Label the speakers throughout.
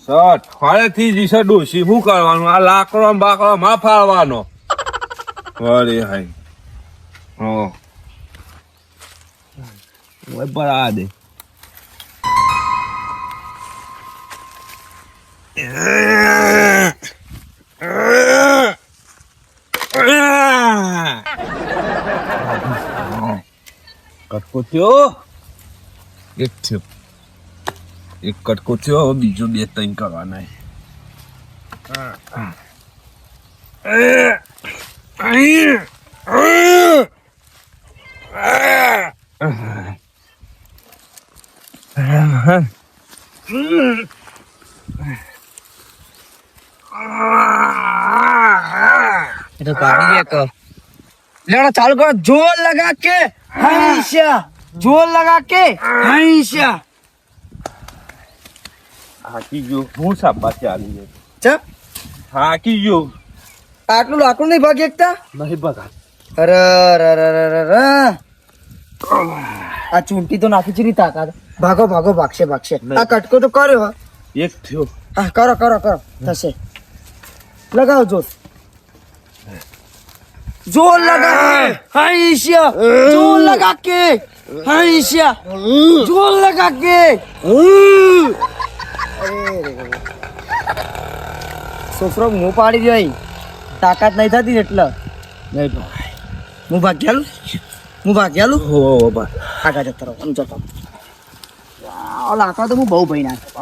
Speaker 1: સટ ફળેથી જ ઈશે ડોશી શું કરવાનું આ લાકડો ને બાકડો માં ફાળવાનો વળી હાઈ બરા દે કટકો થયો એક થયો એક કટકો થયો બીજો 2-3 કરવાના
Speaker 2: तो पानी एक लेना चालू करो जोर लगा के हमेशा जोर लगा के हमेशा
Speaker 1: હાકી ગયો હું સાબા ચાલી
Speaker 2: ચપ
Speaker 1: હાકી ગયો
Speaker 2: આટલું લાકડું નહીં ભાગ એકતા
Speaker 1: નહીં બગા
Speaker 2: અરે આ ચૂંટી તો નાખી ચીરી તાકાત ભાગો ભાગો ભાગશે ભાગશે આ કટકો તો કર્યો
Speaker 1: એક થયો
Speaker 2: હા કરો કરો કરો થશે લગાવો જોર जोर लगा के हमेशा जोर लगा के हमेशा जोर लगा के સોફરો મો પાડી દે તાકાત નહીં થતી એટલે નહીં હું ભાગ્યાલું
Speaker 1: હો બા
Speaker 2: આગા જતો રહો આમ જતો લાકડા તો હું બહુ ભાઈ નાખતો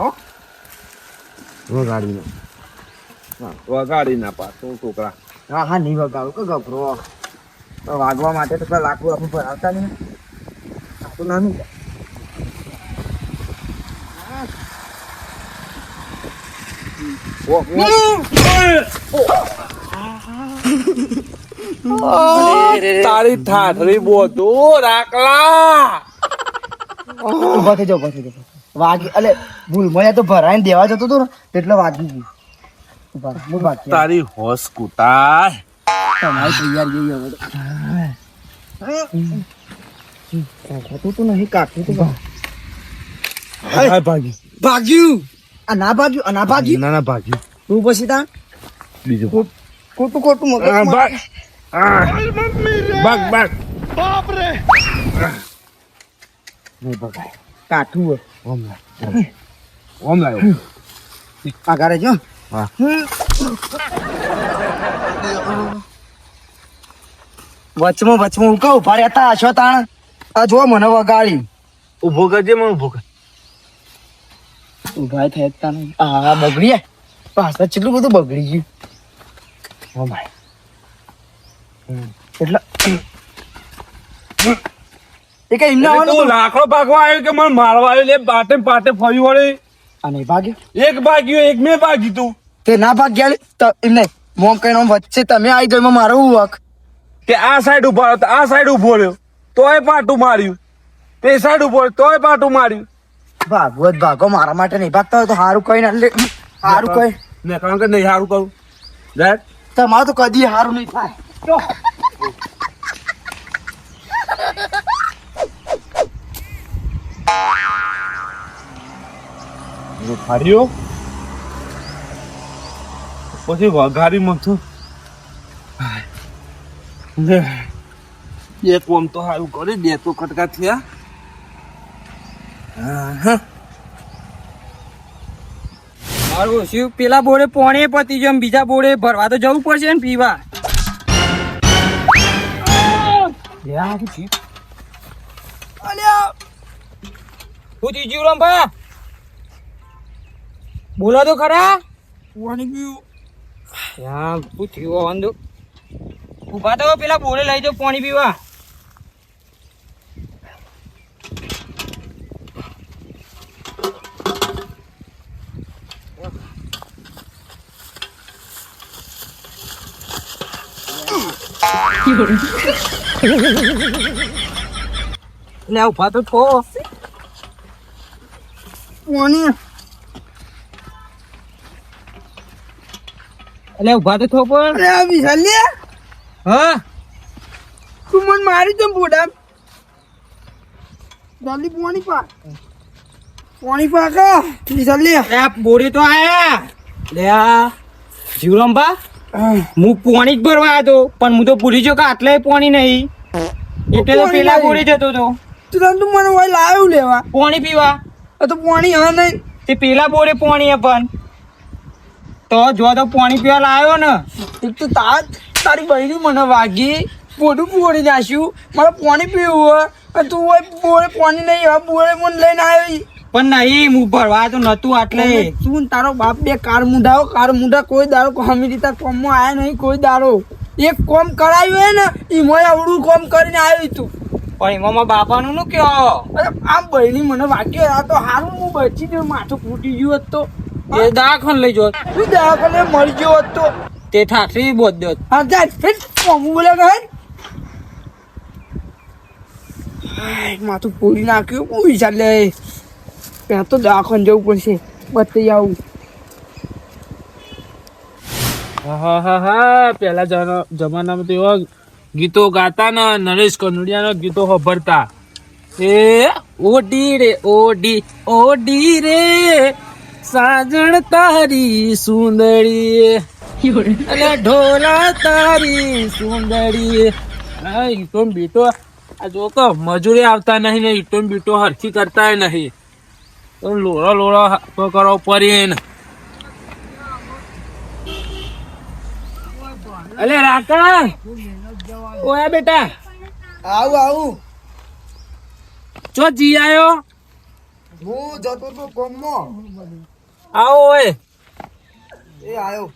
Speaker 1: વગાડી ના પાછું છોકરા
Speaker 2: હા હા નહીં વગાડો કે ગભરો વાગવા માટે તો પેલા લાકડું આપણે ભરાવતા નહીં આટલું નાનું
Speaker 1: તારી ઠાઠરી બોતો રાખલા
Speaker 2: ઉભા થઈ જાવ વાગી અલે ભૂલ મળ્યા તો ભરાઈને દેવા જતો હતો ને એટલે વાગી ગયું ઉભા હું બાકી
Speaker 1: તારી હોશ કુટાય
Speaker 2: તમારી તૈયારી જઈએ હવે તો નહીં કાઢતું તો
Speaker 1: ભાગી
Speaker 2: ભાગ્યું આ ના ભાગ્યું
Speaker 1: ના ભાગી
Speaker 2: તું પછી તા
Speaker 1: બીજું
Speaker 2: ખોટું મગજ
Speaker 1: ભાગ ભાગ
Speaker 2: બાપ રે નહીં ભગાય કાઠું
Speaker 1: ઓમ લાયો
Speaker 2: આગળ જો
Speaker 1: હા
Speaker 2: વચમાં હું કહું ઉભા રહેતા હશો તાણ આ જો મને વગાડી
Speaker 1: ઉભો કરજે મને ઉભો કર
Speaker 2: ઉભા થઈ તા નહીં હા બગડી પાછા કેટલું બધું બગડી ગયું ઓ ભાઈ એટલે એ કઈ એમને
Speaker 1: તું લાકડો ભાગવા આવ્યો કે મને મારવા આવ્યો લે પાટે ફરી વળે
Speaker 2: આ નહીં ભાગ્યો
Speaker 1: એક ભાગ્યો એક મેં ભાગી તું
Speaker 2: તે ના ભાગ્યા તો એમને મોમ કઈ વચ્ચે તમે આવી ગયો એમાં મારો હક
Speaker 1: કે આ સાઈડ ઉભા રહ્યો તો આ સાઈડ ઉભો રહ્યો તોય પાટું માર્યું તે સાઈડ ઉભો રહ્યો તોય પાટું માર્યું
Speaker 2: ભાગવત ભાગો મારા માટે નહીં ભાગતા હોય તો સારું કઈ ના સારું કઈ
Speaker 1: ને કારણ કે નહીં સારું કરું જાય
Speaker 2: તમારું તો કદી સારું નહીં થાય
Speaker 1: ફર્યો પછી વઘારી મથું બે કોમ તો સારું કરી બે તો કટકા થયા
Speaker 3: મારું શિવ પેલા બોર્ડે પોણે પતી જેમ બીજા બોર્ડે ભરવા તો જવું પડશે ને પીવા શું થયું રંભા બોલો તો ખરા શું થયું વાંધો ઉભા તો પેલા બોર્ડે લઈ જાઓ પાણી પીવા લે ઉભા તો થો એટલે ઉભા તો થો પણ
Speaker 2: અરે વિશાલ લે
Speaker 3: હા
Speaker 2: તું મને મારી દમ બોડા જલ્દી પોણી પા પાણી પાકા લીધા લે
Speaker 3: આ બોરે તો આયા લે આ જીવરામભા હું પાણી જ ભરવા આવ્યો હતો પણ હું તો ભૂલી ગયો કે આટલે પાણી નહીં એટલે તો પેલા બોરે જતો હતો
Speaker 2: તું મને ઓય લાવ્યું લેવા
Speaker 3: પાણી પીવા
Speaker 2: આ તો પાણી હા નહીં
Speaker 3: તે પેલા બોરે પાણી હે પણ તો જો તો પાણી પીવા લાવ્યો ને
Speaker 2: એક તો તારી બહેરી મને વાગી પોડું પોડી નાખ્યું મારે પાણી પીવું હોય અને તું ઓય બોરે પાણી નહીં હવે બોરે મને લઈને આવ્યો
Speaker 3: પણ નહીં હું ભરવા તો નતું આટલે
Speaker 2: તું ને તારો બાપ બે કાર મુંડા કોઈ દાડો કોમી રીતે કોમમાં આયા નહીં કોઈ દાડો એક કોમ કરાયું હે ને ઈ મોય આવડું કોમ કરીને આવ્યું તું
Speaker 3: પણ એમાં મારા બાપાનું નું કયો
Speaker 2: અરે આમ બહેરી મને વાગ્યો આ તો હારું હું બચી ગયો માથું ફૂટી ગયું હોત તો
Speaker 3: એ દવાખાને લઈ જો
Speaker 2: તું દવાખાને મરી ગયો હોત તો
Speaker 3: તે ઠાઠરી બોધ દો
Speaker 2: હા જા ફેર કોમું બોલે કહે માથું ફોડી નાખ્યું હું વિચાર લે ત્યાં તો દવાખાને જવું પડશે બતાવી આવું
Speaker 1: હા પેલા જમાનામાં તો એવા ગીતો ગાતા ને નરેશ કનોડિયાના ગીતો સાંભળતા એ ઓડી રે સાજણ તારી સુંદરી અને ઢોલા તારી સુંદરી ઈટો બીટો આ જો તો મજૂરી આવતા નહીં ને ઈટો બીટો હરખી કરતા નહીં તો લોળો તો કરો પરી ને અલે રાકા ઓયા બેટા
Speaker 2: આવું
Speaker 1: ચો જી આયો
Speaker 2: હું જતો તો કોમમાં
Speaker 1: આવો ઓય
Speaker 2: એ આયો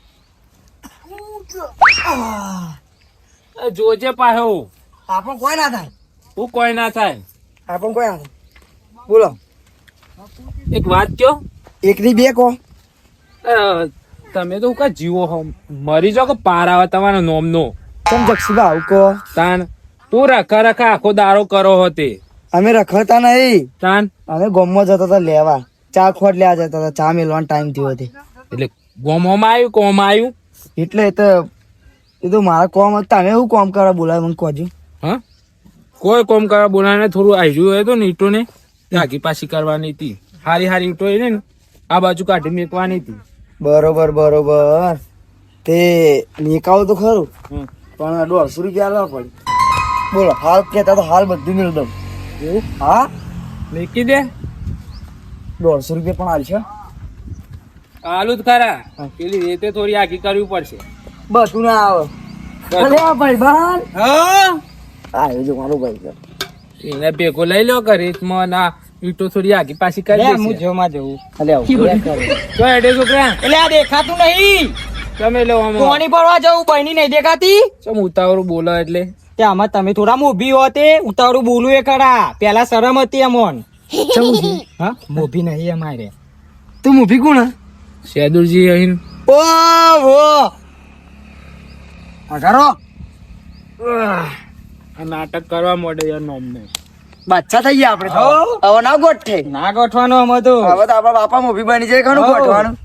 Speaker 1: જોજે પાહો
Speaker 2: આપણ કોઈ ના થાય
Speaker 1: હું કોઈ ના થાય
Speaker 2: આપણ કોઈ ના થાય બોલો
Speaker 1: એક વાત કયો
Speaker 2: એકની બે કહો
Speaker 1: તમે તો કા જીવો હો મરી જાઓ કે પાર આવે તમારા નોમનો
Speaker 2: કેમ જક્ષીબા આવું કહો
Speaker 1: તાન તું રખા આખો દારો કરો હોતે
Speaker 2: અમે રખડતા નહીં
Speaker 1: તાન
Speaker 2: અમે ગોમમાં જતા હતા લેવા ચા ખોટ લેવા જતા હતા ચા મેલવાનો ટાઈમ થયો હતો
Speaker 1: એટલે ગોમોમાં આવ્યું કોમ આવ્યું
Speaker 2: એટલે એ તો મારા કોમ હતા તમે શું કોમ કરવા બોલાવે મને કહો
Speaker 1: હા કોઈ કોમ કરવા બોલાને થોડું આવ્યું હોય તો ને ઈટો ને આગી પાછી કરવાની હતી હારી ઈટો ને આ બાજુ કાઢી મેકવાની હતી
Speaker 2: બરોબર તે મેકાવું તો ખરું પણ 150 રૂપિયા લાવવા પડે બોલો હાલ કેતા તો હાલ બધું મેળ દઉં એવું હા
Speaker 1: મેકી દે
Speaker 2: 150 રૂપિયા પણ હાલશે
Speaker 1: આલુ જ ખરા પેલી રેતે થોડી આગી કરવી પડશે
Speaker 2: બધું ના આવે અરે આ ભાઈ બાન
Speaker 3: હા
Speaker 2: આવ્યો જો મારો ભાઈ
Speaker 1: એને ભેગો લઈ લો કરીશમાં ના ઈટો થોડી આગી પાછી કરી
Speaker 3: હું
Speaker 1: દેશે
Speaker 3: જોમાં જવું
Speaker 2: અલે આવું
Speaker 1: તો એડે છોકરા
Speaker 3: એટલે આ દેખાતું નહીં
Speaker 1: તમે લો
Speaker 3: પાણી ભરવા જવું બહેની નહીં દેખાતી
Speaker 1: ચમ ઉતાવળું બોલો એટલે
Speaker 3: તે આમાં તમે થોડા મોભી હો તે ઉતાવળું બોલું એ ખરા પેલા શરમ હતી અમોન હા મોભી નહીં અમારે
Speaker 2: તું મૂવી કોણ
Speaker 1: શેદુરજી અહીં
Speaker 2: ઓ અઢારો
Speaker 1: આ નાટક કરવા માંડે યાર નોમને
Speaker 2: બાદશાહ થઈ ગયા આપણે તો હવે ના ગોઠે
Speaker 3: ના ગોઠવાનો અમે તો
Speaker 2: હવે તો આપણા બાપા મૂવી બની જાય ઘણું ગોઠવાનું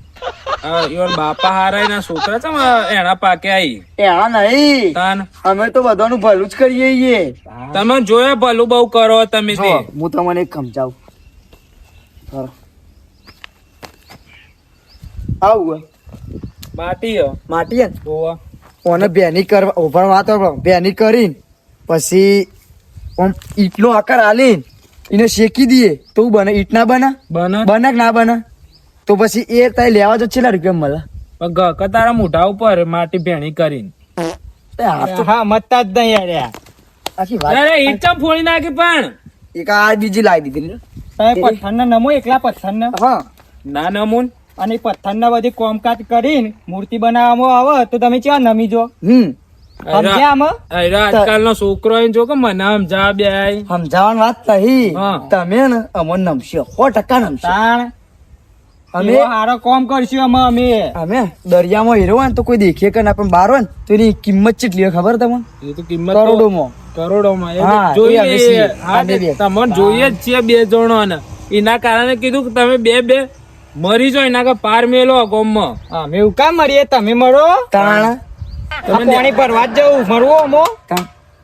Speaker 1: ઈવન બાપા હારાય ના છોકરા છે એના પાકે આવી
Speaker 2: એના નહીં
Speaker 1: તાન
Speaker 2: અમે તો બધાનું ભલું જ કરીએ છીએ
Speaker 1: તમે જોયા ભલું બહુ કરો તમે તે
Speaker 2: હું તમને એક સમજાવું ખરો આવું
Speaker 1: માટી
Speaker 2: માટી હે ને
Speaker 1: ગોવા
Speaker 2: ઓને બેની કરવા ઓભણ વાત બેની કરીને પછી ઓમ ઈટનો આકાર આલીને એને શેકી દઈએ તો બને ઈટ ના બને
Speaker 1: બને
Speaker 2: બને કે ના બને તો પછી એ તારે લેવા જો છેલ્લા રૂપિયા મળે
Speaker 1: તારા મોઢા ઉપર માટી ભેણી કરીને
Speaker 3: હા મતતા જ નહીં યાર
Speaker 2: આખી વાત
Speaker 1: અરે ઈટ ચમ ફોડી નાખી પણ
Speaker 2: એક આ બીજી લાવી દીધી
Speaker 3: તમે પથ્થર નમો એકલા પથ્થર
Speaker 2: હા
Speaker 1: ના નમૂન
Speaker 3: અને પથ્થર ના બધી કોમકાજ કરીને મૂર્તિ બનાવવામાં આવે તો તમે ક્યાં નમી જો સમજ્યા આમાં
Speaker 1: આજકાલ નો છોકરો એને જો કે મને સમજા બે
Speaker 2: સમજાવવાની વાત કહી
Speaker 1: હા.
Speaker 2: તમે ને અમન નમશો 100% નમશો
Speaker 3: તાણ
Speaker 2: અમે
Speaker 3: અમે હારો કોમ કરશું અમે
Speaker 2: અમે દરિયામાં હીરો હોય ને તો કોઈ દેખીએ કે ના પણ બહાર હોય ને તો એની કિંમત કેટલી હોય ખબર તમને
Speaker 1: એ તો કિંમત
Speaker 2: કરોડોમાં
Speaker 1: કરોડોમાં
Speaker 2: હા, એ હવે
Speaker 1: જોઈએ
Speaker 2: છીએ.
Speaker 1: હા,
Speaker 2: આ બે.
Speaker 1: તમને જોઈએ જ છીએ બે જણો ને એના કારણે કીધું કે તમે બે મરી જાઓ એના કે પાર મેલો ગોમમાં
Speaker 3: અમે એવું કામ મરીએ તમે મળો
Speaker 2: તાણ
Speaker 3: આ પાણી ભરવા જ જવું મળવું અમો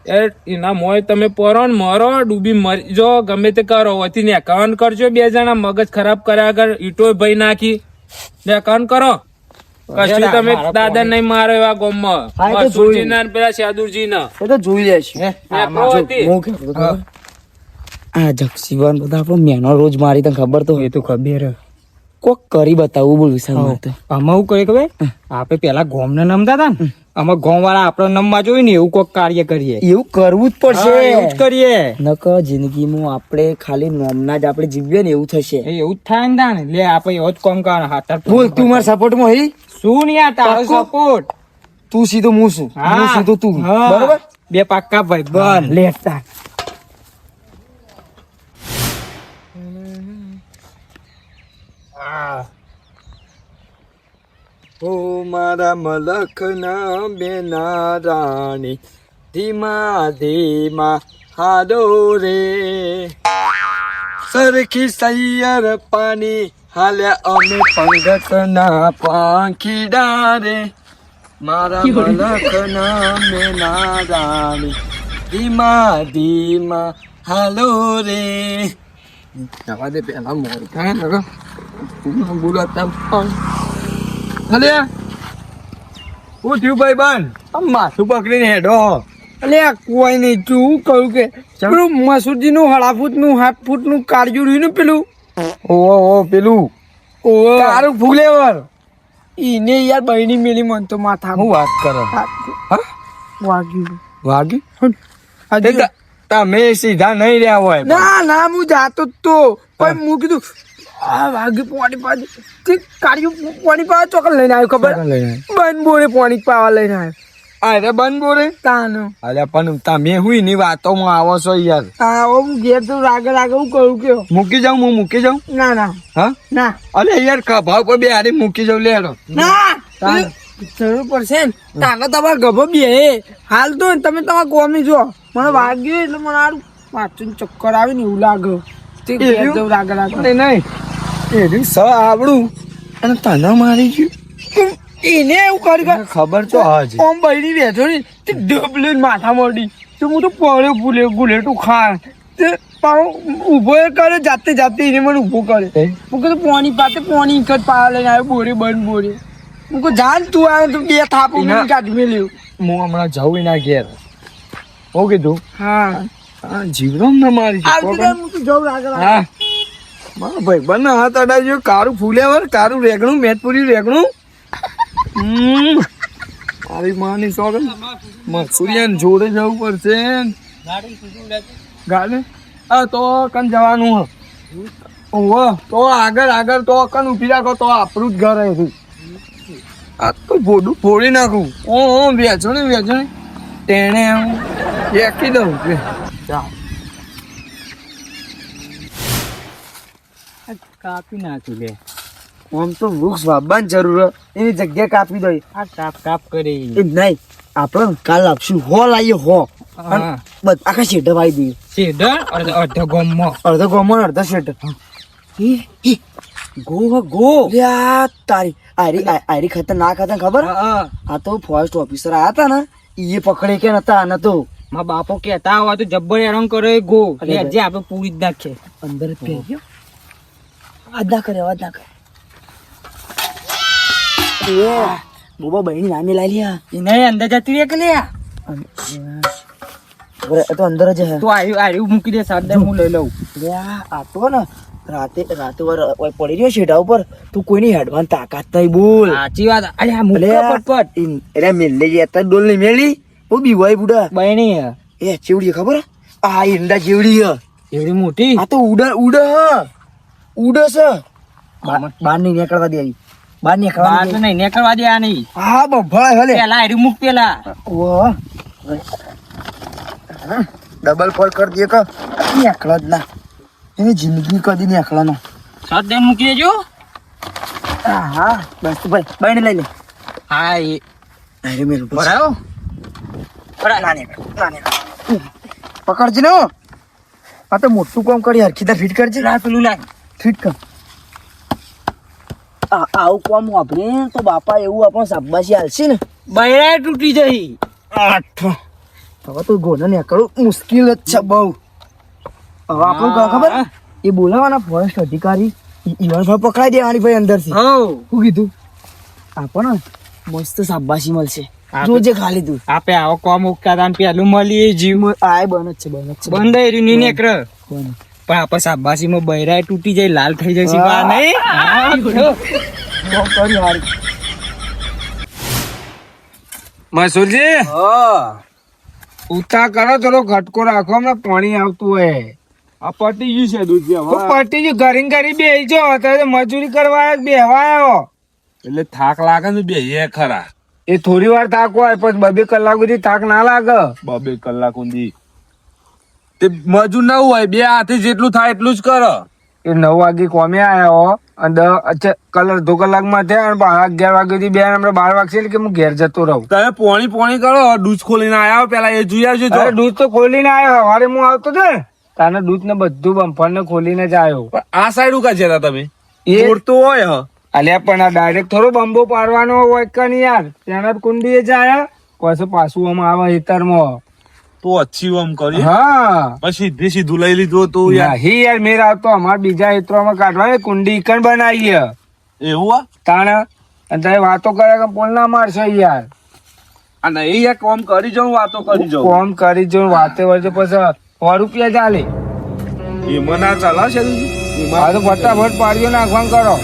Speaker 1: એના મોય તમે પરો ને મરો ડૂબી મરી જો ગમે તે કરો હોતી ને એકાઉન્ટ કરજો 2 જણા મગજ ખરાબ કર્યા આગળ ઈટો ભાઈ નાખી ને એકાઉન્ટ કરો કશું તમે દાદા નહીં મારો એવા ગોમમાં
Speaker 2: હા, એ તો
Speaker 1: મસૂરજી
Speaker 2: જોયું.
Speaker 1: ના ને પેલા શેદુરજી ના
Speaker 2: એ તો જોઈ લેશું હું કહેતો હતો ખબર? આ જક્ષીવાન બધા આપણો મેનો રોજ મારી તને ખબર તો
Speaker 3: એ તો ખબર હે.
Speaker 2: કોક કરી બતાવવું બોલ વિશાલ તો
Speaker 3: આમાં એવું કરે ખબર આપણે પેલા ગોમ ને નમતા હતા ને આમાં ગોમ વાળા આપડે નમવા જોઈએ ને એવું કોક કાર્ય કરીએ.
Speaker 2: એવું કરવું જ
Speaker 3: હા, એવું જ
Speaker 2: પડશે
Speaker 3: કરીએ.
Speaker 2: નકર જિંદગીમાં આપણે ખાલી નોમના જ આપણે જીવીએ ને એવું થશે
Speaker 3: એ એવું જ થાય ને તાણે. લે આપણે એવો જ કામ કરવાનો. હાથ
Speaker 2: બોલ તું મારા સપોર્ટમાં હઈ
Speaker 3: શું ને યાર તારો
Speaker 2: પાક્કું?
Speaker 3: સપોર્ટ.
Speaker 2: તું સીધો હું છું હું સીધો તું
Speaker 3: હા.
Speaker 2: બરોબર
Speaker 3: બે પાક્કા ભાઈ બન લેતા.
Speaker 2: ઓ મારા મલખના બેના રાણી ધીમા ધીમા હાડો રે સરખી સૈયર પાણી હાલ્યા અમે પંગતના પાંખીડા રે મારા મલખના બેના રાણી ધીમા ધીમા હાલો રે જવા દે પેલા મોર થાય ને બોલાતા અલે હું થયું ભાઈ બન માથું પકડીને હેડો
Speaker 3: અલે કોઈ નહીં તું કહું કે પેલું મસૂરજી નું 1.5 ફૂટનું 7 ફૂટનું કાળજું રહ્યું ને પેલું
Speaker 2: ઓ પેલું
Speaker 3: તારું ફૂલેવર ઈને યાર બહેની મેલી મન તો માથા
Speaker 2: હું વાત કરો
Speaker 3: વાગ્યું
Speaker 2: વાગી તમે સીધા નહીં રહ્યા હોય
Speaker 3: ના હું જાતો જ તો પણ હું કીધું આ વાગે પાણી પાવા કાઢ્યું પાણી પાવા ચોકલ લઈને આવ્યો ખબર બન બોરે પાણી પાવા લઈને આવ્યો
Speaker 2: અરે બન બોરે
Speaker 3: તાનો
Speaker 2: અરે પણ તમે હું ની વાતોમાં આવો છો યાર
Speaker 3: હા હું ઘેર તો રાગે હું કરું કે
Speaker 2: મૂકી જાઉં હું મૂકી જાઉં
Speaker 3: ના ના
Speaker 2: હા
Speaker 3: ના
Speaker 2: અરે યાર કભાવ પર બે હારી મૂકી જાઉં લેડો
Speaker 3: ના જરૂર પડશે ને તાને તમારા ગભો બે હાલ તો તમે તમારા કોમી જો મને વાગ્યું એટલે મને આરું પાછું ચક્કર આવે ને એવું લાગે તે ઘેર જવું રાગે
Speaker 2: નહીં એવી સ આવડું અને તને મારી ગયું
Speaker 3: એને એવું કરી
Speaker 2: ખબર તો હજ
Speaker 3: ઓમ બૈરી બેઠો ને તે ડબલે માથા મળી તો હું તો પડ્યો ગુલેટું ખા તે પાછો ઊભો એ કરે જાતે એને મને ઊભો કરે હું કીધું પાણી એક જ પાવા લઈને આવ્યો બોરે બંધ બોરે હું કહું જાન તું આવે તો 2 થાપો મને કાઢી મેલ્યું
Speaker 2: હું હમણાં જાઉં એના ઘેર હું કીધું
Speaker 3: હા
Speaker 2: જીવરામ ના મારી
Speaker 3: આવતી હું તો જવું રાગે
Speaker 2: હા મારા ભાઈ બને હાથ અડાજો કારું ફૂલેવર કારું રેગણું મેટપુરી રેગણું મારી માની સોગન મસુરિયાન જોડે જવું પડશે ગાડી હા તો કન જવાનું હ ઓહો તો આગળ તો કન ઉભી રાખો તો આપણું જ ઘર હતું આ તો ભોડું ફોડી નાખું ઓ વેચો ને તેને હું એકી દઉં ચાલ
Speaker 3: કાપી નાખ્યું લે
Speaker 2: આમ તો વૃક્ષ વાવવાની જરૂર એની જગ્યા કાપી દઈ
Speaker 3: આ કાપ કરી
Speaker 2: એમ નહીં આપણે કાલ આપશું હો લાવીએ હો અને આખા શેઢ વાવી દઈએ
Speaker 3: સીધા અડધો ગોમમાં
Speaker 2: અડધો ગોમો ને અડધો શેઢ
Speaker 3: ગો
Speaker 2: લ્યા તારી આરી ખતરનાક હતા ખબર આ તો ફોરેસ્ટ ઓફિસર આયા હતા ને એ પકડે કે નતા આને તો
Speaker 3: મારા બાપો કેતા હોય તો જબ્બર હેરાન કરે ગો જે આપણે પૂરી જ નાખે
Speaker 2: અંદર જ પહેરી ગયો અવાજ ના કરે બોબા બહેની નામે લાવી લ્યા
Speaker 3: એને અંદર જતી રે કે લે
Speaker 2: એ તો અંદર જ હે
Speaker 3: તો આર્યું મૂકી દે સાદે હું લઈ લઉં
Speaker 2: લ્યા આ તો ને રાતે વાર પડી રહ્યો શેઢા ઉપર તું કોઈની હેડવાન તાકાત નહીં બોલ
Speaker 3: સાચી વાત અરે આ મૂકો પટપટ
Speaker 2: અરે મેલી ગયા તા ડોલ ની મેલી બહુ બીવાય બુડા
Speaker 3: બહેની
Speaker 2: એ ચેવડી ખબર આ ઈંડા ચેવડી હ
Speaker 3: એવડી મોટી
Speaker 2: આ તો ઉડ છે બાર ની નીકળવા દે બાર નીકળવા
Speaker 3: બહાર તો નહીં નીકળવા દે આ નહીં
Speaker 2: હા બફળાય હલે
Speaker 3: પેલા આર્યું મૂક પેલા
Speaker 2: ઓહ ડબલ ફોલ કર દે કે નીકળ જ ના એની જિંદગી કદી નીકળે ના
Speaker 3: સાદે મૂકી દેજો
Speaker 2: હા બસ તું ભાઈ બાઈને લઈ લે
Speaker 3: હા એ
Speaker 2: અરે મેરું
Speaker 3: બરાબર
Speaker 2: પકડજે ને આ તો મોટું કામ કરી હરખીતા ફિટ કરજે
Speaker 3: પેલું લાગ
Speaker 2: ફિટ કર આવું કામ વાપરે તો બાપા એવું આપણને શાબાશી હાલશે ને
Speaker 3: બૈરા તૂટી જઈ
Speaker 2: આઠ
Speaker 3: હવે તો ગોને નીકળવું મુશ્કેલ જ છે બહુ. હવે આપણું ખબર એ બોલાવાના ફોરેસ્ટ અધિકારી ઈવન પર પકડાઈ દેવાની ભાઈ અંદરથી. શું કીધું આપણને મસ્ત શાબાશી મળશે. જોજે ખાલી તું
Speaker 1: આપે આવો કોમ ઉકાદાન પેલું મળી જીવ
Speaker 3: આય બન જ છે
Speaker 1: બંધ રહ્યું ની નેકર પણ આપણે શાબાશી માં બૈરાય તૂટી જાય લાલ થઈ જાય છે બા નહીં મસૂરજી ઉતા કરો થોડો ઘટકો રાખો હમણાં પાણી આવતું હોય.
Speaker 2: આ પટી ગયું છે દૂધ
Speaker 1: પટી ગયું ઘરી ઘરી બેસજો અત્યારે મજૂરી કરવા બેહવા આવ્યો
Speaker 2: એટલે થાક લાગે ને બે ખરા.
Speaker 1: એ થોડી વાર થાક હોય પણ 2 કલાક સુધી થાક ના લાગે.
Speaker 2: 2 કલાક સુધી તે મજૂર ના હોય 2 હાથે જેટલું થાય એટલું જ કરો.
Speaker 1: એ 9 વાગે કોમે આવ્યો અને અડધો કલાકમાં થયા 11 વાગ્યાથી બે હમણાં 12 વાગશે એટલે કે હું ઘેર જતો રહું.
Speaker 2: તમે પોણી કરો દૂધ ખોલીને આયા પેલા એ જોઈ આવજો.
Speaker 1: અરે દૂધ તો ખોલીને આવ્યો સવારે હું આવતો હતો ને તાને દૂધ ને બધું બમ્ફર ને ખોલીને જ આવ્યો.
Speaker 2: આ સાઈડ ઉકા જતા તમે
Speaker 1: એ
Speaker 2: તો હોય
Speaker 1: અલ્યા પણ આ ડાયરેક્ટ થોડો બંબો પાડવાનો હોય કે નહીં યાર. ત્યાં કુંડી જાય પછી પાછું આમ આવે હેતરમાં
Speaker 2: તો અચ્છી આમ કરી.
Speaker 1: હા
Speaker 2: પછી સીધું લઈ લીધું તો
Speaker 1: યાર મેર આવતો અમારે બીજા હેતરોમાં કાઢવા કુંડી ઈકણ બનાવીએ
Speaker 2: એવું
Speaker 1: તાણે અને તમે વાતો કરે કે પોલ ના મારશો યાર.
Speaker 2: અને એ કોમ કરી જાઉં વાતો કરી જાઉં
Speaker 1: કોમ કરી જાઉં વાતે વળશે પછી 100 રૂપિયા ચાલે
Speaker 2: એમાં ના ચાલે છે.
Speaker 1: આ તો ફટાફટ પાડીઓ નાખવાનું કરો.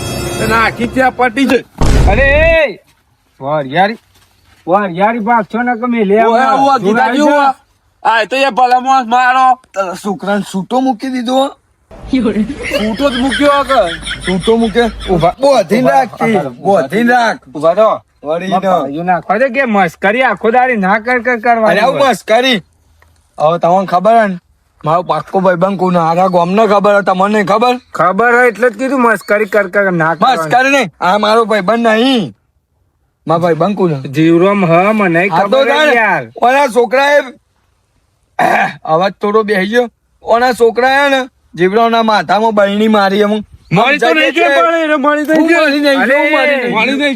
Speaker 2: નાખી ત્યાં પટી જાય.
Speaker 1: અરે વરિયારી ભાગ છો ને કે મેં લે
Speaker 2: આ તો એ ભલા માણસ મારો છોકરાને છૂટો મૂકી દીધો. છૂટો જ મૂક્યો કે છૂટો મૂકે બોધીને રાખ
Speaker 1: ઉભા તો નાખવા દે કે મસ્કરી આખો દાડી ના કરવા
Speaker 2: મસ્કરી. હવે તમને ખબર હે ને મારો પાક્કો ભાઈબંધ કોનો આખા ગામ ને ખબર તમને
Speaker 1: ખબર હોય એટલે જ કીધું મસ્કરી કર ના
Speaker 2: મસ્કરી નહીં. આ મારો ભાઈબંધ નહીં મારો ભાઈબંધ કોનો
Speaker 1: જીવરોમ હ મને ખબર યાર.
Speaker 2: ઓના છોકરાએ અવાજ થોડો બેસી ગયો. ઓના છોકરાએ ને જીવરાના માથામાં બળણી મારી એમ
Speaker 1: મળી તો નહીં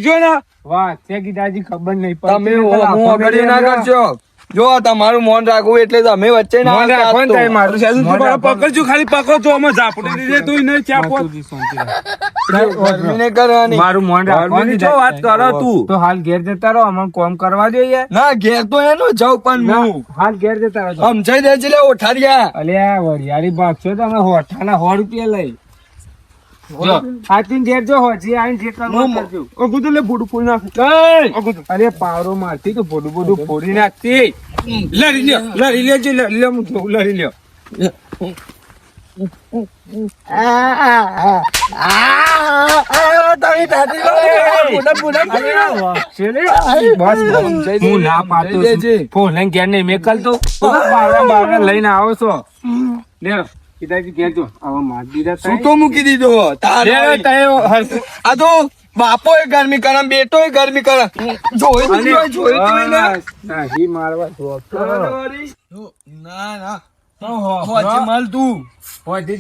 Speaker 1: જો ને વાહ તે ગીતાજી ખબર નહીં
Speaker 2: તમે ના કરશો. જો તમારું મોન રાખવું એટલે તમે વચ્ચે ના
Speaker 1: પકડજો ખાલી પકડો તો અમે ઝાપડી દીધે તું નહીં ચાપો મારું મોન રાખવાની વાત કરો તું તો હાલ ઘેર જતા રહો અમને કોમ કરવા જોઈએ.
Speaker 2: ના ઘેર તો એનો જાવ પણ હું
Speaker 1: હાલ ઘેર જતા રહો
Speaker 2: સમજાઈ દે છે ઓઠારિયા.
Speaker 1: અલ્યા વરિયાળી ભાગશો તો અમે હોઠાના 100 રૂપિયા લઈ હાથીન ઘેર જો હોજી આઈને જે કરવું કરજો.
Speaker 2: અગુદુ લે બોડું ફોડી નાખ.
Speaker 1: અરે પાવરો મારતી તો બોડું ફોડી નાખતી. લડી લેજો લડી લ્યો. હું ના પાડતો ફોન લઈને ઘેર નહીં મેકલતો બાવડા લઈને આવો છો. પિતાજી ઘેર જો આવા માર દીધા
Speaker 2: છૂટો મૂકી દીધો. આ તો બાપો એ ગરમી કરે બેટો એ ગરમી કરે.
Speaker 1: જોઈ મારવા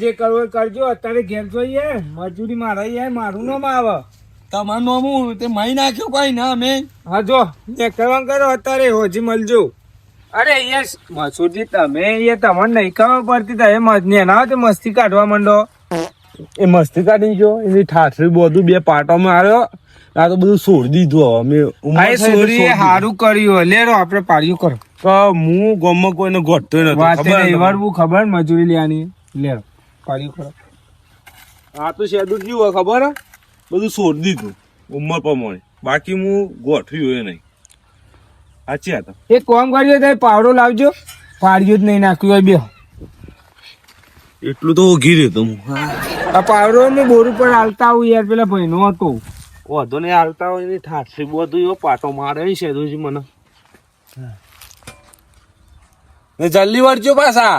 Speaker 1: જે કરવો કરજો અત્યારે ઘેર જોઈએ મજૂરી મારા મારું નામ આવે
Speaker 2: તમારું નામ તે માઈ નાખ્યો કઈ ના અમે.
Speaker 1: હા જો કરવા કરો અત્યારે હોજી મળજો. અરે યસ મસૂરજી તમે તમને નહીં ખબર પડતી તમે ના તો મસ્તી કાઢવા માંડો.
Speaker 2: એ મસ્તી કાઢી ગયો એની ઠાઠરી બધું 2 પાટોમાં આવ્યો. આ તો બધું છોડી દીધું અમે.
Speaker 1: સારું કર્યું લેરો આપડે પાડ્યું કરો.
Speaker 2: હું ગામમાં કોઈને ગોઠતો નથી
Speaker 1: ખબર મજૂરી લેવાની લેરો પાડ્યું કરો.
Speaker 2: આ તો શેડું જીવ ખબર બધું છોડી દીધું ઉંમર પ્રમાણે. બાકી હું ગોઠવ્યું એ નહીં. સાચી હતા.
Speaker 1: એક કામ કરજો તમે પાવડો લાવજો પાડ્યો જ નહીં નાખ્યું હોય બે
Speaker 2: એટલું તો ઘી રહેતો હું.
Speaker 1: આ પાવડો હું બોર ઉપર હાલતા આવું યાર પેલા ભાઈ નો હતો
Speaker 2: વધુ ને હાલતા હોય એની ઠાઠરી બધું એવો પાટો મારે છે મને. જલ્દી વળજો પાછા.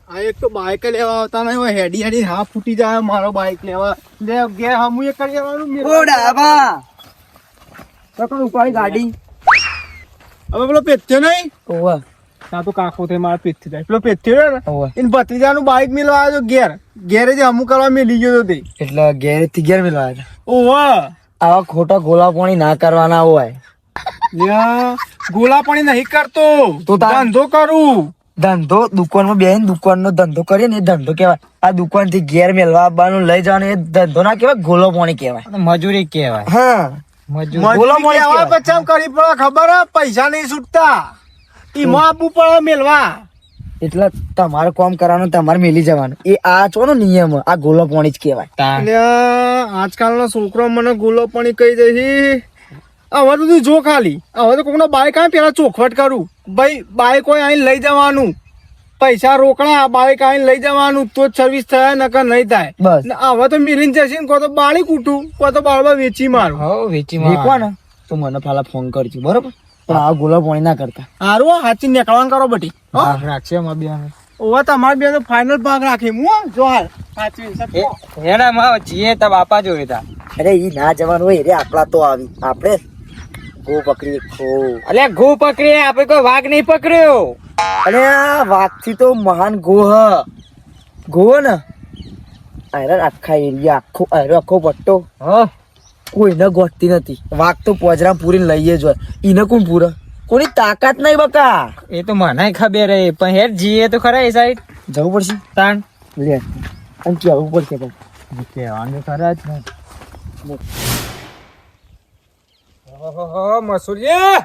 Speaker 3: આ એક તો બાઈક લેવા આવતા નહીં હેડી હા ફૂટી જાય મારો બાઈક લેવા લે ઘેર હમું એ કરી આવવાનું ઉપાડી ગાડી. હવે પેલો પેથ્યો નહીં ત્યાં તો કાકો થઈ મારા પેથ્યો જાય પેલો પેથ્યો ને એને ભત્રીજાનું બાઈક મેળવા આવ્યો ઘેર ઘેરે જે હમું કરવા મેલી ગયો તે એટલે ઘેરે થી ઘેર મેળવા આવ્યો. આવા ખોટા ગોલા પાણી ના કરવાના હોય. ગોળા પાણી નહીં કરતો
Speaker 2: તો
Speaker 3: ધંધો કરું.
Speaker 2: ધંધો દુકાનમાં બેહીને દુકાનનો ધંધો કરીએ ને એ ધંધો કહેવાય. આ દુકાન થી ઘેર મેળવા આવવાનું લઈ જવાનું એ ધંધો ના કહેવાય, ગોલો પાણી કહેવાય.
Speaker 1: મજૂરી કહેવાય.
Speaker 2: હા ગોલો પાણી
Speaker 3: કહેવાય.
Speaker 2: કહેવાય.
Speaker 3: પછી આમ કરી પડે ખબર હે? પૈસા નહીં છૂટતા. ઈમાં આપવું પડે મેલવા.
Speaker 2: એટલે તમારે કામ કરવાનું, તમારે મેલી જવાનું. એ આ છો ને નિયમ, આ ગોલો પાણી જ કહેવાય.
Speaker 3: આજકાલનો છોકરો મને ગોલો પાણી કહી દે છે. હવે તો તું જો ખાલી, હવે તો કોકનો બાઈક આવે પેલા ચોખવટ કરું. ભાઈ બાઈક હોય અહીં લઈ જવાનું, પૈસા રોકડા, બાઈક અહીં લઈ જવાનું તો જ સર્વિસ થાય, નકર નહીં થાય.
Speaker 2: બસ.
Speaker 3: ને હવે તો મિલીને જશે ને કોઈ તો બાળી કૂટું, કોઈ તો બાળવા વેચી મારું.
Speaker 2: વેચવા ને તો મને પેલા ફોન કરજો, બરોબર? પણ આ ગોલો પાણી ના કરતા.
Speaker 3: હારું હાચી નીકળવાનું કરો બટી.
Speaker 1: રાખશે અમારે બે.
Speaker 3: ઓવા તમારે બે ફાઇનલ ભાગ રાખી હું જો હાલ સાચવી
Speaker 1: હેડા માં જીએ તા બાપા જોડે તા.
Speaker 2: અરે ઈ ના જવાનું હોય રે, આપડા તો આવી આપણે ગો પકડી ખો.
Speaker 1: અલ્યા ઘો પકડીએ, આપણે કોઈ વાઘ નહીં પકડ્યો.
Speaker 2: અરે આ વાઘથી તો મહાન ગો હ. ગો ને આયરન આખા એરિયા, આખો પટ્ટો કોઈને ગોઠતી નથી. વાઘ તો પોજરા પૂરીને લઈએ જ હોય. ઈને કોણ પૂરે? કોની તાકાત નહીં બકા.
Speaker 1: એ તો મને ખબર હે, પણ હેર જીએ તો ખરા એ સાઈડ
Speaker 2: જવું પડશે
Speaker 1: તાણ.
Speaker 2: લે અને કેવું પડશે પણ.
Speaker 1: કહેવાનું ખરા જ ને. ઓહો મસુલિયા,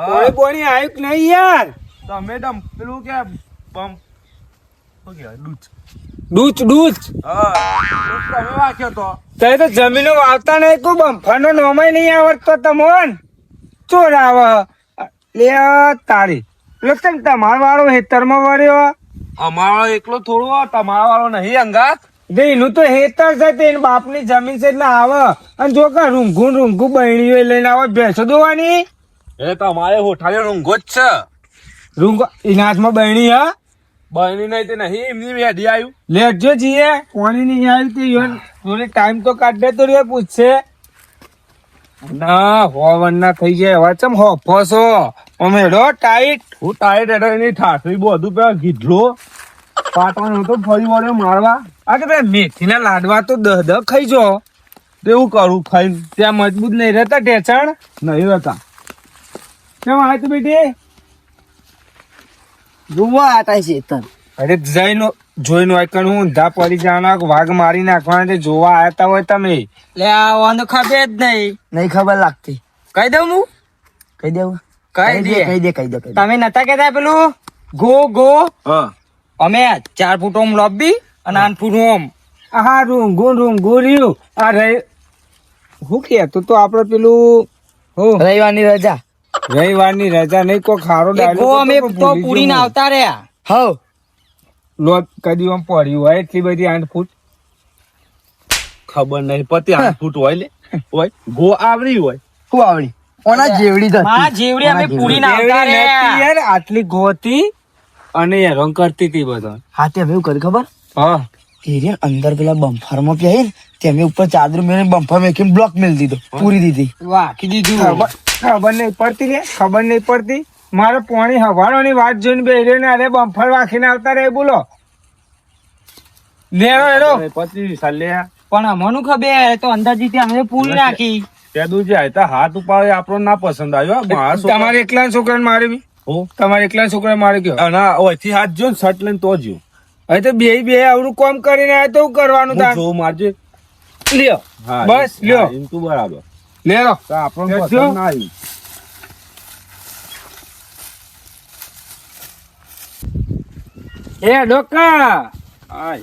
Speaker 1: કોઈ બોણી આવ્યું કે નહીં યાર?
Speaker 3: તમે પેલું કે પંપ શું કહેવાય
Speaker 1: ડૂચ ડૂચ
Speaker 3: તમે વાંચ્યો તો
Speaker 1: તે તો જમીનો વાવતા નહીં, કોઈ બમ્ફાનો નોમાય નહીં આવડતો તમોન. ચોર આવે લે તારી. પેલો કેમ તમાર વાળો હેતરમાં વર્યો?
Speaker 3: અમારો એકલો થોડો, તમારા વાળો નહીં અંગાત.
Speaker 1: એનું તો હેતર છે, તેની બાપની જમીન છે એટલે આવે. અને જો કે રૂંઘું બહેણીઓ લઈને આવે ભેંસો દોવાની.
Speaker 3: એ તમારે હોઠાલે ઊંઘો જ છે.
Speaker 1: રૂંઘો ઇનાજમાં બહેણી હા
Speaker 3: બની નહીં તે નહીં એમની વેડી આવ્યું.
Speaker 1: લેજો જીએ કોની નહીં આવ્યું તે થોડી ટાઈમ તો કાઢે તો રે પૂછશે ના. હોવન ના થઈ જાય હવે ચમ હોફો છો અમે હેડો ટાઈટ.
Speaker 3: હું ટાઈટ એટલે એની ઠાઠી બધું પેલા ગીધલો પાટવાનો હતો ફરી વળ્યો મારવા.
Speaker 1: આ કે ભાઈ મેથીના લાડવા તો દહ ખાઈ જો.
Speaker 3: તેવું કરું ખાઈને
Speaker 1: ત્યાં મજબૂત નહીં રહેતા ઢેચણ
Speaker 3: નહીં હતા.
Speaker 1: કેમ આવે તો બેટી?
Speaker 2: જોવા આટા છે તન.
Speaker 1: અરે જઈને જોઈને વાયકણ હું ઊંધા પડી જવાના, વાઘ મારી નાખવાના તે જોવા આવ્યા હોય તમે. લે આવવાનું ખબર જ નહીં.
Speaker 2: નહીં ખબર લાગતી.
Speaker 1: કહી દઉં હું?
Speaker 2: કહી દેવું?
Speaker 1: કહી દે.
Speaker 2: કહી દે કહી દે.
Speaker 1: તમે નતા કેતા પેલું ગો ગો?
Speaker 3: હા
Speaker 1: અમે 4 ફૂટ ઓમ લોબી અને 8 ફૂટ ઓમ. હા રૂંગું રહ્યું. આ હું કેતો તો આપડે પેલું
Speaker 2: રવિવારની રજા.
Speaker 1: રવિવારની રજા નહીં કોઈ ખારો પૂરી ના આવતા રહ્યા.
Speaker 2: હવ
Speaker 1: લોબ કદી આમ પડ્યું હોય એટલી બધી 8 ફૂટ
Speaker 3: ખબર નહીં પતિ 8 ફૂટ હોય લે હોય ગો આવરી હોય.
Speaker 2: શું આવડી? ઓના જેવડી જ હતી.
Speaker 1: જેવડી અમે પૂરી ના આવતા રહ્યા યાર. આટલી ગોતી અને હેરાન કરતી હતી બધા.
Speaker 2: હા તે હવે એવું કર્યું ખબર?
Speaker 1: હા
Speaker 2: એરિયન અંદર પેલા બમ્ફરમાં પ્યાય ને તેમે ઉપર ચાદર મેળવીને બમ્ફર મેકીને બ્લોક મેળી દીધો, પૂરી દીધી.
Speaker 1: વાકી દીધું. ખબર નહીં પડતી રે, ખબર નહીં પડતી. મારે પોણી હવારોની વાત જોઈને બેહ્યો ને અરે બમ્ફર વાખીને આવતા રે બોલો. લેરો હેરો
Speaker 3: પતિ સાલે
Speaker 1: પણ અમનું ખબર તો અંદાજી અમે પૂરી નાખી.
Speaker 3: પેદું જે હતા હાથ ઉપાડે આપણો ના પસંદ આવ્યો.
Speaker 1: તમારે એકલા છોકરાને મારે બી તમારે એકલા છોકરા મારે ગયો
Speaker 3: અને ઓયથી હાથ જો ને શર્ટ લઈને તો જ્યો.
Speaker 1: હવે તો બે આવડું કામ કરીને આવ્યા તો શું કરવાનું તાર?
Speaker 3: જો મારજે
Speaker 1: લ્યો
Speaker 3: હા
Speaker 1: બસ લ્યો
Speaker 3: એમ તું બરાબર.
Speaker 1: લેરો
Speaker 3: તો આપણને
Speaker 1: જો.
Speaker 3: પસંદ ના આવ્યું.
Speaker 1: એ ડોકા
Speaker 3: હા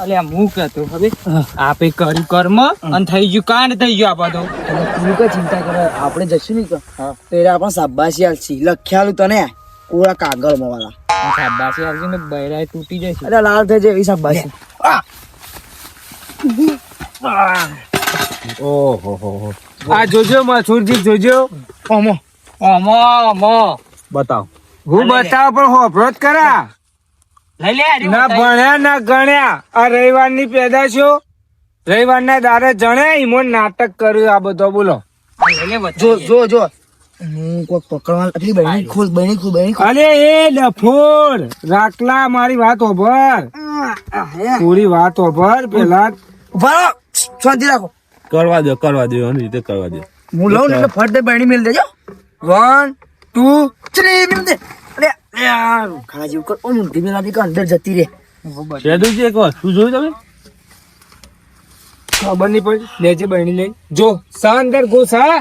Speaker 1: અલ્યા હું કહેતો હવે આપે કર્યું કર્મ અને થઈ ગયું કાંડ થઈ ગયું આ બધું.
Speaker 2: તું કઈ ચિંતા કરે, આપણે જશું ને તો એટલે આપણે શાબાશી આલશી. લખ્યાલું તને પૂરા કાગળમાં વાળા.
Speaker 1: શાબાશી આવશે ને બૈરાય તૂટી જશે.
Speaker 2: અરે લાલ થઈ જાય એવી શાબાશી.
Speaker 3: ઓહો હો
Speaker 1: આ જોજો મથુરજી જોજો.
Speaker 2: ઓમો
Speaker 3: બતાવ.
Speaker 1: હું બતાવ પણ હોભરો જ કરા. ના ભણ્યા ના ગણ્યા. આ રવિવારની પેદાશો રવિવારના દારે જણ્યા ઈમો નાટક કર્યું આ બધો બોલો.
Speaker 2: જો હું કોક પકડવા એટલી બહેની ખોલ.
Speaker 1: અરે એ ડફોર રાખલા મારી વાત હોભર. પૂરી વાત હોભર પેલા
Speaker 2: ઉભા શાંતિ રાખો.
Speaker 3: કરવા દો એની રીતે કરવા દો. હું લઉં ને એટલે ફટ બહેણી મેલ દેજો 1 2 3 મેલ દે અરે યાર ખાના જેવું કર ઓ મુંધી મેલાની કે અંદર જતી રે
Speaker 1: શેદુજી એક વસ્તુ જોયું તમે
Speaker 2: ખબર નહીં પડી લેજે બહેણી લઈ જો સા અંદર ઘુસા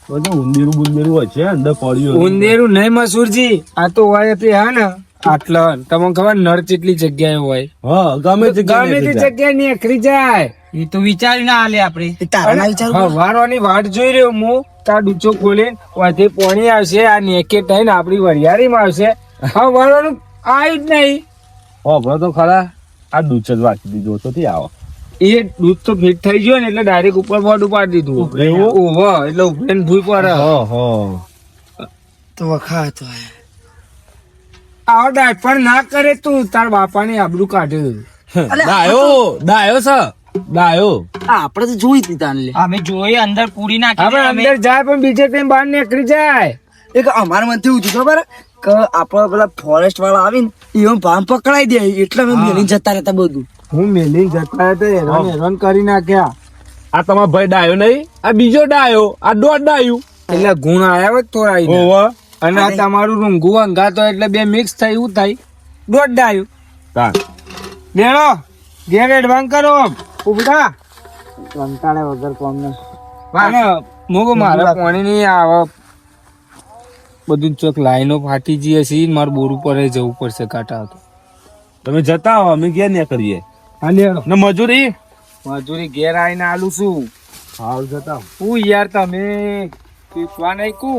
Speaker 1: બધું ઉંદેરું બુંદેરું હશે અંદર પડ્યું
Speaker 2: ઉંદેરું નહીં મસૂરજી આ તો હોય તે હા ને આટલા તમને ખબર નળ કેટલી જગ્યાએ હોય
Speaker 1: હા ગમે તે
Speaker 2: ગમે તે જગ્યાએ નીકળી જાય
Speaker 3: એ તો વિચારી ના આલે આપણે તારા ના વિચાર
Speaker 2: હવારોની વાટ જોઈ રહ્યો હું તા ડૂચો ખોલે વાંચે પાણી આવશે આ નેકે થઈને આપણી વરિયાળીમાં આવશે હવારોનું આવ્યું જ નહીં
Speaker 1: હો તો ખરા આ દૂધ જ વાંચી દીધું તો થી આવો
Speaker 2: એ દૂધ તો ફિટ થઈ ગયો ને એટલે ડાયરેક્ટ ઉપર બોર્ડ ઉપાડી દીધું ઓહો એટલે ઉભેન ભૂઈ પર
Speaker 3: તો વખા તો
Speaker 2: આવો ડાયપણ ના કરે તું તાર બાપાની આબરૂ કાઢે
Speaker 1: ડાયો
Speaker 3: આપણે તો જોઈ હતી તાન લે અમે જોઈ અંદર પૂરી નાખી
Speaker 2: હવે અંદર જાય પણ બીજે કઈ બહાર નીકળી જાય
Speaker 3: એક અમારા મનથી એવું થયું ખબર કે આપણે પેલા ફોરેસ્ટ વાળા આવીને એવો ભામ પકડાઈ દે એટલે અમે મેલી જતા રહેતા બધું
Speaker 2: હું મેલી જતા હતા હેરાન કરી નાખ્યા
Speaker 1: આ તમારો ભાઈ ડાયો નહીં આ બીજો ડાયો આ દોઢ ડાયું
Speaker 2: એટલે ગુણ આવ્યા હોય તોરાઈ અને આ તમારું રૂંગું અંગાતો એટલે બે મિક્સ થઈ એવું થાય દોઢ ડાયું બેડો ઘેર એડવાન્સ કરો ઉભા કંટાળે વગર કોમ ને મોગો મારા પાણી નહીં આવે બધું ચોક લાઈનો ફાટી જઈએ છીએ મારે બોર ઉપર જવું પડશે કાંટા હતો
Speaker 1: તમે જતા હો અમે ઘેર ને કરીએ ને મજૂરી
Speaker 2: ઘેર આવીને આલું છું
Speaker 1: હાલ જતા
Speaker 2: હું યાર તમે પીસવા નહીં કુ